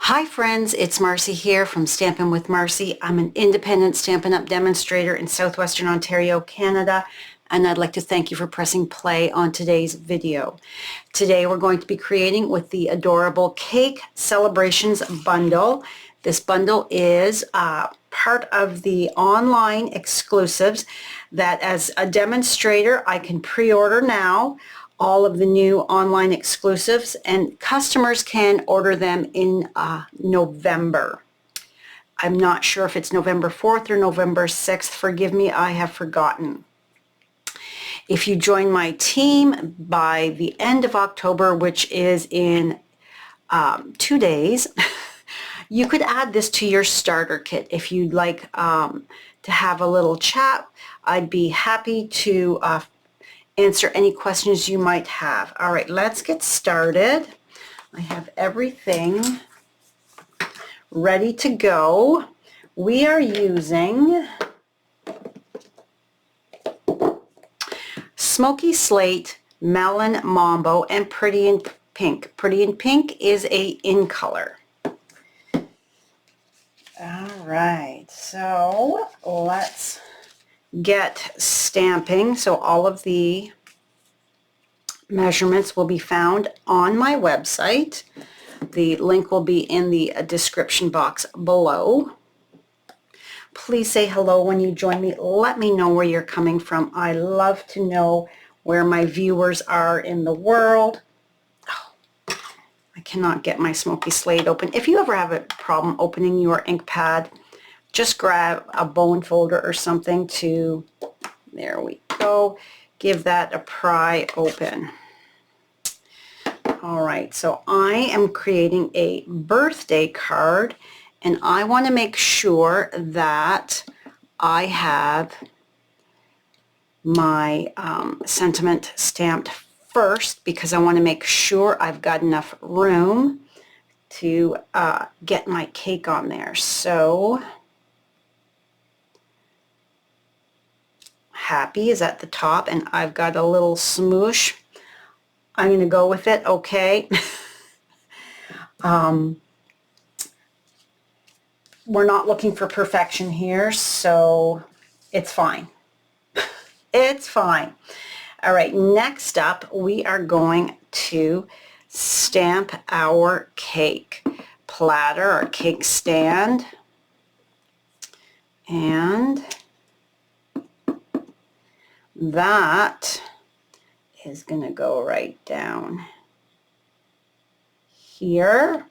Hi friends, it's Marcy here from Stampin' with Marcy. I'm an independent Stampin' Up! Demonstrator in Southwestern Ontario, Canada, and I'd like to thank you for pressing play on today's video. Today we're going to be creating with the adorable Cake Celebrations bundle. This bundle is part of the online exclusives that as a demonstrator I can pre-order now. All of the new online exclusives, and customers can order them in November. I'm not sure if it's November 4th or November 6th. Forgive me, I have forgotten. If you join my team by the end of October, which is in 2 days, you could add this to your starter kit. If you'd like to have a little chat, I'd be happy to answer any questions you might have. All right, let's get started. I have everything ready to go. We are using Smoky Slate, Melon Mambo, and Pretty in Pink. Pretty in Pink is a in color. All right, so let's get stamping. So all of the measurements will be found on my website. The link will be in the description box below. Please say hello when you join me. Let me know where you're coming from. I love to know where my viewers are in the world. Oh, I cannot get my Smoky Slate open. If you ever have a problem opening your ink pad, just grab a bone folder or something to, there we go, give that a pry open. All right, so I am creating a birthday card, and I want to make sure that I have my sentiment stamped first, because I want to make sure I've got enough room to get my cake on there. So Happy is at the top, and I've got a little smoosh. I'm going to go with it, okay. We're not looking for perfection here, so it's fine. It's fine. All right, next up, we are going to stamp our cake platter, our cake stand, and that is going to go right down here.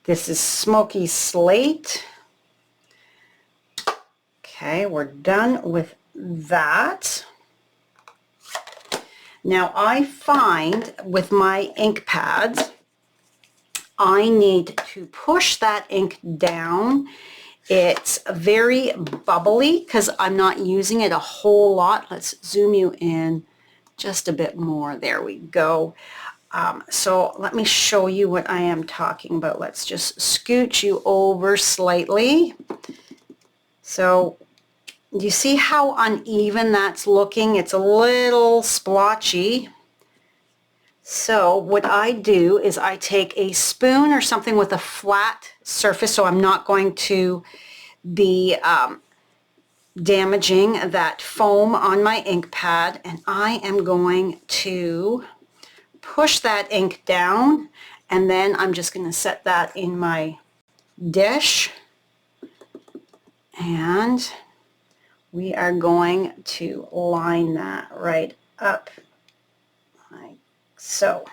This is Smoky Slate. Okay, we're done with that. Now I find with my ink pads, I need to push that ink down. It's very bubbly because I'm not using it a whole lot. Let's zoom you in just a bit more. There we go. So let me show you what I am talking about. Let's just scooch you over slightly. So you see how uneven that's looking? It's a little splotchy. So what I do is I take a spoon or something with a flat surface, so I'm not going to be damaging that foam on my ink pad, and I am going to push that ink down, and then I'm just going to set that in my dish, and we are going to line that right up like so.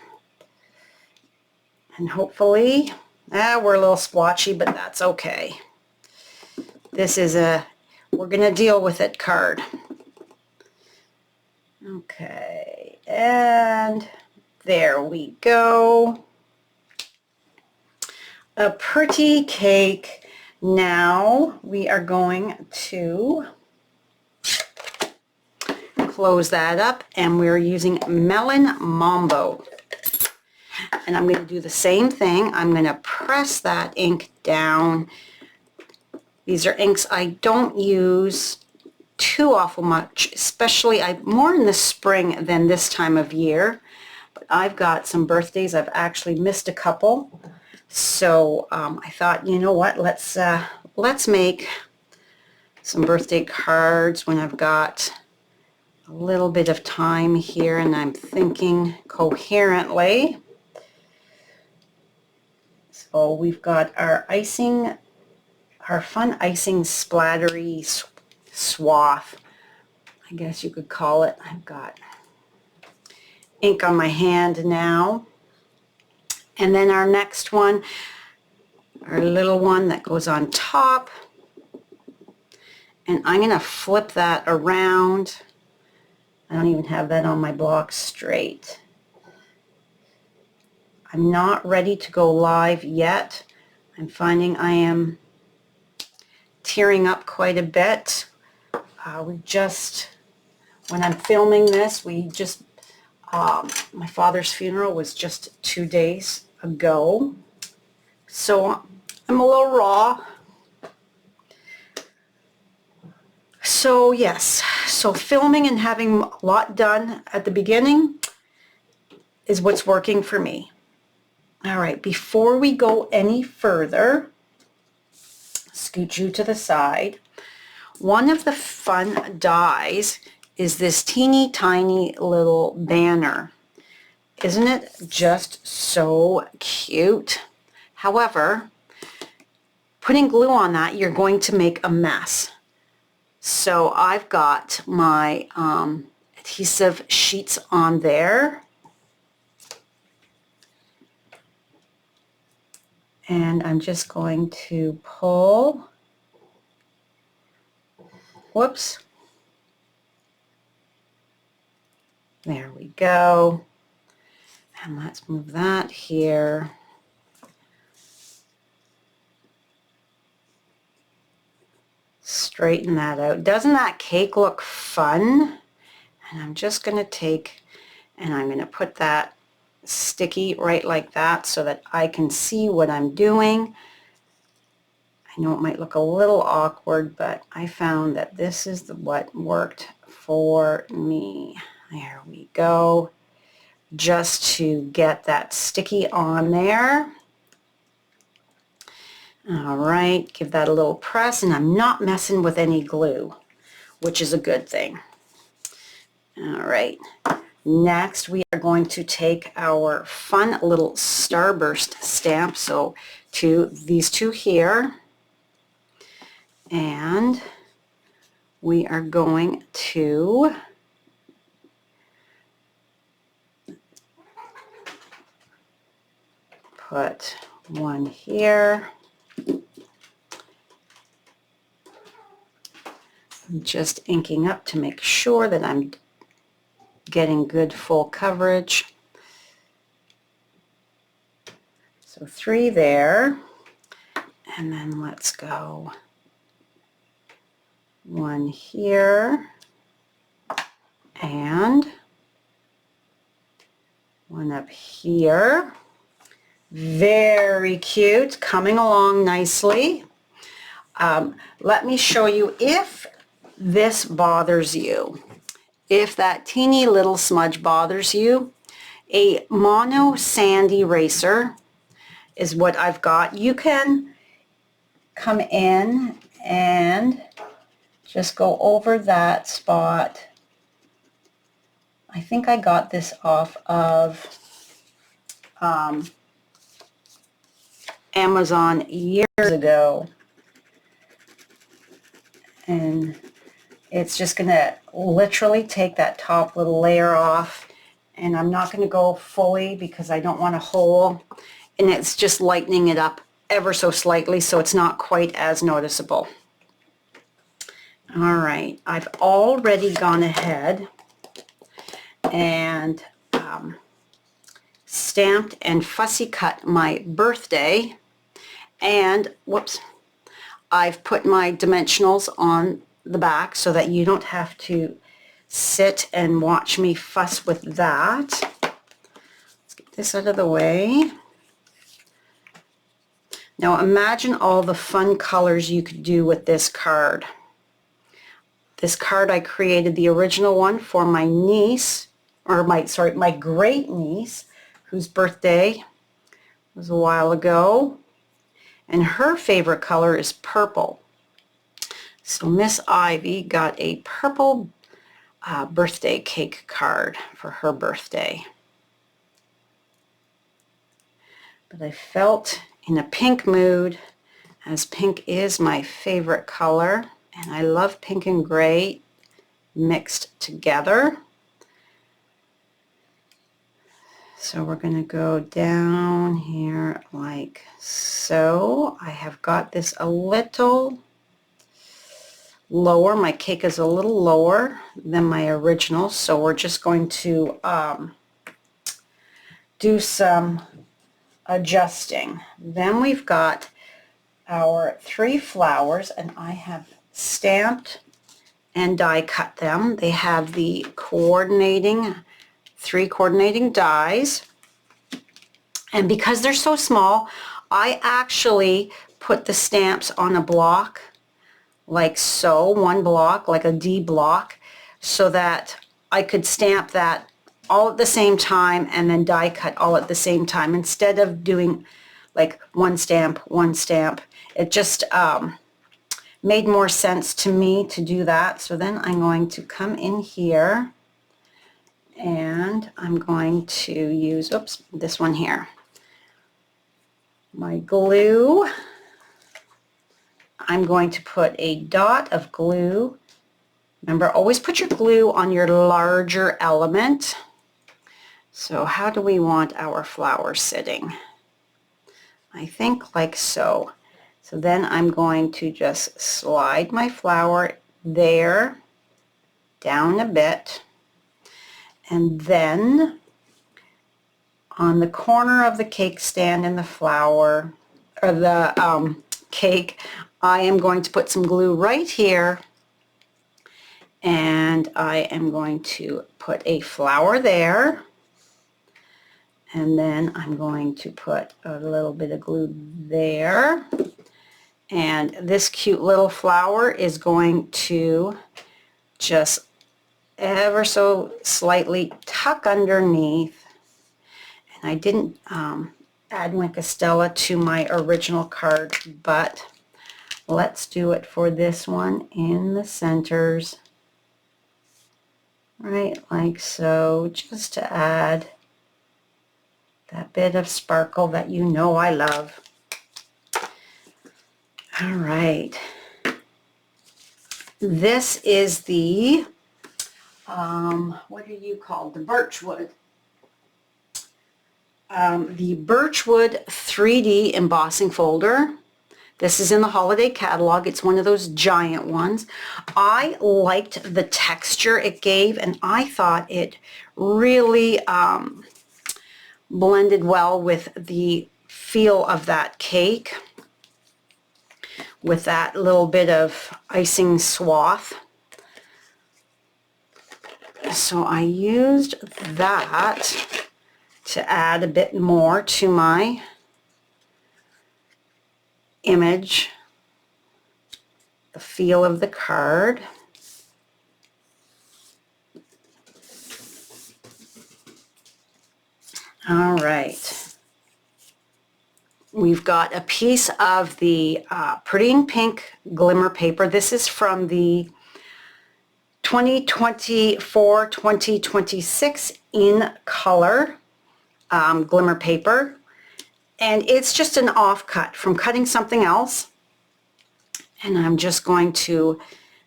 And hopefully, we're a little splotchy, but that's okay. This is we're going to deal with it card. Okay, and there we go. A pretty cake. Now we are going to close that up, and we're using Melon Mambo. And I'm going to do the same thing. I'm going to press that ink down. These are inks I don't use too awful much, especially more in the spring than this time of year. But I've got some birthdays. I've actually missed a couple. So I thought, you know what, let's make some birthday cards when I've got a little bit of time here and I'm thinking coherently. So we've got our icing, our fun icing splattery swath, I guess you could call it. I've got ink on my hand now. And then our next one, our little one that goes on top. And I'm going to flip that around. I don't even have that on my block straight. I'm not ready to go live yet. I'm finding I am tearing up quite a bit. When I'm filming this, my father's funeral was just 2 days ago. So I'm a little raw. So yes, so filming and having a lot done at the beginning is what's working for me. All right, before we go any further, scoot you to the side. One of the fun dies is this teeny tiny little banner. Isn't it just so cute? However, putting glue on that, you're going to make a mess. So I've got my adhesive sheets on there. And I'm just going to pull, whoops, there we go. And let's move that here. Straighten that out. Doesn't that cake look fun? And I'm just going to take, and I'm going to put that sticky right like that so that I can see what I'm doing. I know it might look a little awkward, but I found that this is what worked for me. There we go. Just to get that sticky on there. All right, give that a little press, and I'm not messing with any glue, which is a good thing. All right. Next, we are going to take our fun little starburst stamp, so these two here, and we are going to put one here. I'm just inking up to make sure that I'm getting good full coverage. So 3 there, and then let's go 1 here and 1 up here. Very cute, coming along nicely. Let me show you if this bothers you. If that teeny little smudge bothers you, a mono sand eraser is what I've got. You can come in and just go over that spot. I think I got this off of Amazon years ago. And it's just going to literally take that top little layer off, and I'm not going to go fully because I don't want a hole, and it's just lightening it up ever so slightly so it's not quite as noticeable. All right, I've already gone ahead and stamped and fussy cut my birthday, and whoops, I've put my dimensionals on the back so that you don't have to sit and watch me fuss with that. Let's get this out of the way. Now imagine all the fun colors you could do with this card. This card, I created the original one for my niece, or my great niece, whose birthday was a while ago, and her favorite color is purple. So Miss Ivy got a purple birthday cake card for her birthday. But I felt in a pink mood, as pink is my favorite color, and I love pink and gray mixed together. So we're going to go down here like so. I have got this a little lower. My cake is a little lower than my original, so we're just going to do some adjusting. Then we've got our 3 flowers, and I have stamped and die cut them. They have the three coordinating dies, and because they're so small, I actually put the stamps on a block like so, one block, like a D block, so that I could stamp that all at the same time and then die cut all at the same time, instead of doing like one stamp, It just made more sense to me to do that. So then I'm going to come in here and I'm going to use, oops, this one here, my glue. I'm going to put a dot of glue. Remember, always put your glue on your larger element. So how do we want our flower sitting? I think like so. So then I'm going to just slide my flower there, down a bit, and then on the corner of the cake stand and the flower, or the cake, I am going to put some glue right here, and I am going to put a flower there, and then I'm going to put a little bit of glue there, and this cute little flower is going to just ever so slightly tuck underneath. And I didn't add Wink Stella to my original card, but let's do it for this one in the centers, right like so, just to add that bit of sparkle that you know I love. All right, this is the what are you called? The Birchwood. The Birchwood 3D embossing folder. This is in the holiday catalog. It's one of those giant ones. I liked the texture it gave, and I thought it really blended well with the feel of that cake, with that little bit of icing swath. So I used that to add a bit more to my image, the feel of the card. All right. We've got a piece of the Pretty in Pink glimmer paper. This is from the 2024-2026 in color glimmer paper, and it's just an offcut from cutting something else, and I'm just going to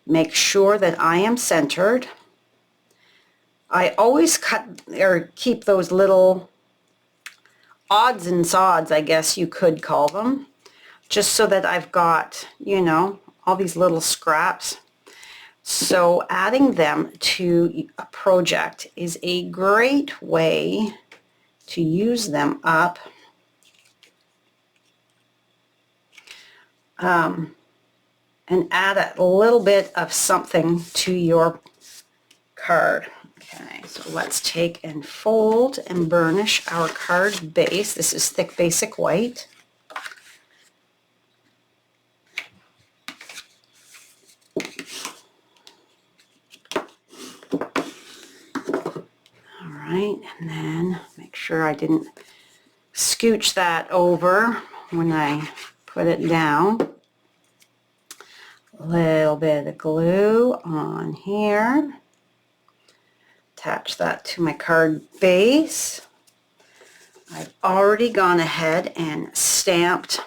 make sure that I am centered. I always cut or keep those little odds and sods, I guess you could call them, just so that I've got, you know, all these little scraps. So adding them to a project is a great way to use them up. And add a little bit of something to your card. Okay, so let's take and fold and burnish our card base. This is thick basic white. All right, and then make sure I didn't scooch that over when I put it down. A little bit of glue on here. Attach that to my card base. I've already gone ahead and stamped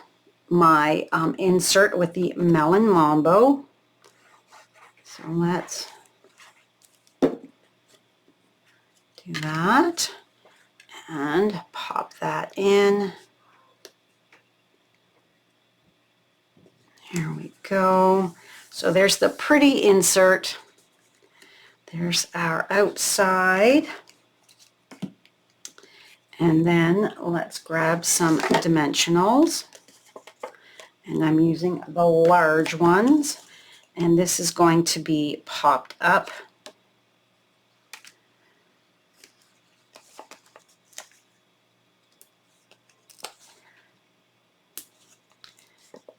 my insert with the Melon Mambo. So let's do that and pop that in. Here we go. So there's the pretty insert. There's our outside. And then let's grab some dimensionals. And I'm using the large ones. And this is going to be popped up.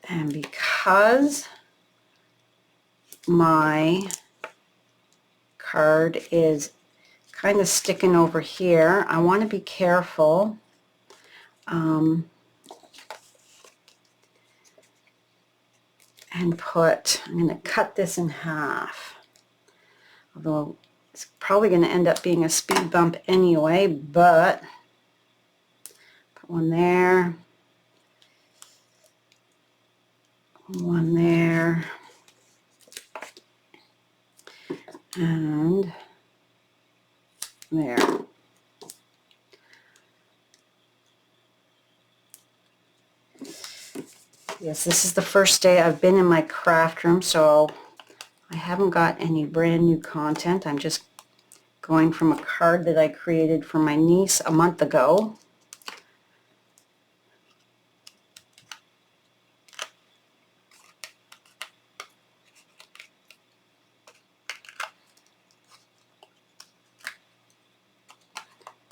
And because my card is kind of sticking over here, I want to be careful and I'm going to cut this in half, although it's probably going to end up being a speed bump anyway, but put one there, one there, and there. Yes, this is the first day I've been in my craft room, so I haven't got any brand new content. I'm just going from a card that I created for my niece a month ago.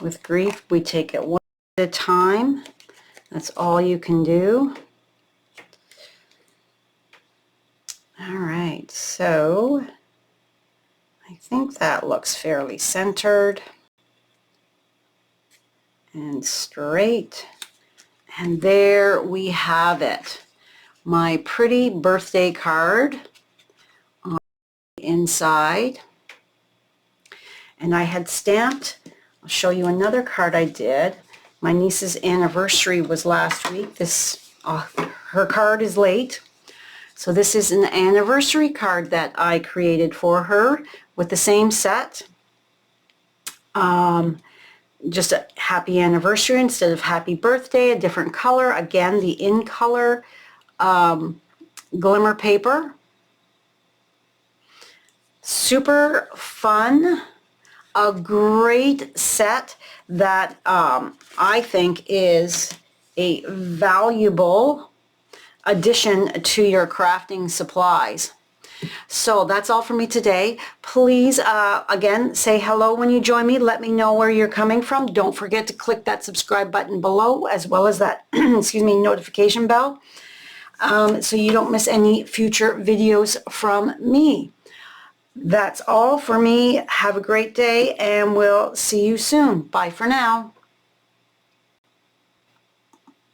With grief, we take it one at a time. That's all you can do. All right, so I think that looks fairly centered and straight. And there we have it. My pretty birthday card on the inside. And I had stamped, I'll show you another card I did. My niece's anniversary was last week. Her card is late. So this is an anniversary card that I created for her with the same set. Just a happy anniversary instead of happy birthday, a different color. Again, the in color glimmer paper. Super fun. A great set that I think is a valuable addition to your crafting supplies. So that's all for me today. Please, again, say hello when you join me. Let me know where you're coming from. Don't forget to click that subscribe button below, as well as that excuse me, notification bell, so you don't miss any future videos from me. That's all for me. Have a great day, and we'll see you soon. Bye for now.